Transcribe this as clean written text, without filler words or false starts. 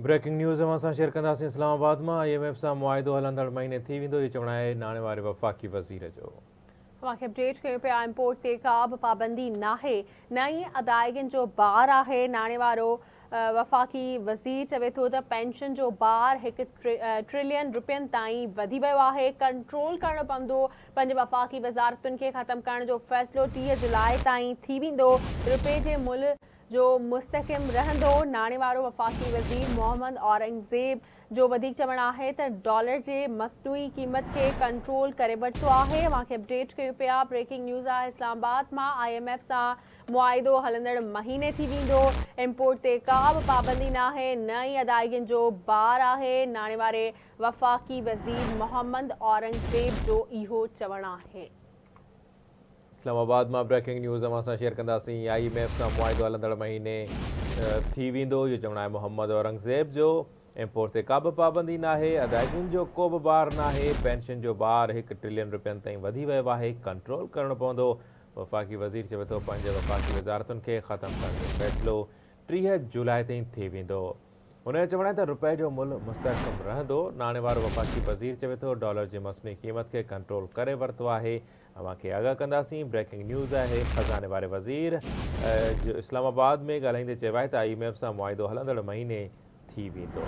Breaking news असां share कंदासीं इस्लामाबाद में IMF सां मुआहिदो हलंदड़ महीने थी वेंदो इहो चवणु आहे नाणे वारे वफ़ाक़ी वज़ीर जो। तव्हांखे अपडेट कयूं पिया इम्पोर्ट ते का बि पाबंदी नाहे नई अदायगियुनि जो बार आहे नाणे वारो वफ़ाक़ी वज़ीर चवे थो त पेंशन जो बार $1 ट्रिलियन ताईं वधी वियो आहे कंट्रोल करणो पवंदो पंहिंजे वफ़ाक़ी वज़ारतुनि खे ख़तमु करण जो फ़ैसिलो 30 जुलाई ताईं थी वेंदो रुपए जे मुल्ह जो मुस्तहकिम रहंदो नाणे वारो वफ़ाक़ी वज़ीर मोहम्मद औरंगज़ेब जो वधीक चवणु आहे त डॉलर जे मसनूई क़ीमत खे कंट्रोल करे वरितो आहे तव्हांखे अपडेट कयूं पिया ब्रेकिंग न्यूज़ आहे इस्लामाबाद मां IMF सां मुआहिदो हलंदड़ महीने थी वेंदो इम्पोर्ट ते का बि पाबंदी नाहे नई अदायगियुनि जो बार आहे नाणे वारे वफ़ाक़ी वज़ीर मोहम्मद औरंगज़ेब जो इहो चवणु आहे। इस्लामाबाद में ब्रेकिंग न्यूज़ असां शेयर कंदासीं IMF सां मुआहिदो हलंदड़ महीने थी वेंदो इहो चवणु आहे मोहम्मद औरंगज़ेब जो। इम्पोर्ट ते का बि पाबंदी नाहे अदायगियुनि जो को बि बार नाहे पेंशन जो बार $1 ट्रिलियन ताईं वधी वियो आहे कंट्रोल करणो पवंदो वफ़ाक़ी वज़ीर चवे थो पंहिंजे वफ़ाक़ी वज़ारतुनि खे ख़तमु करण जो फ़ैसिलो 30 जुलाई ताईं थी वेंदो। हुन जो चवणु आहे त रुपए जो मुल्ह मुस्तहकम रहंदो नाणे वारो वफ़ाक़ी वज़ीर चवे थो डॉलर जी मसनूई क़ीमत खे कंट्रोल करे वरितो आहे अव्हांखे आगाह कंदासीं ब्रेकिंग न्यूज़ आहे ख़ज़ाने वारे वज़ीर इस्लामाबाद में ॻाल्हाईंदे चयो आहे त IMF सां मुआहिदो हलंदड़ महीने थी वेंदो।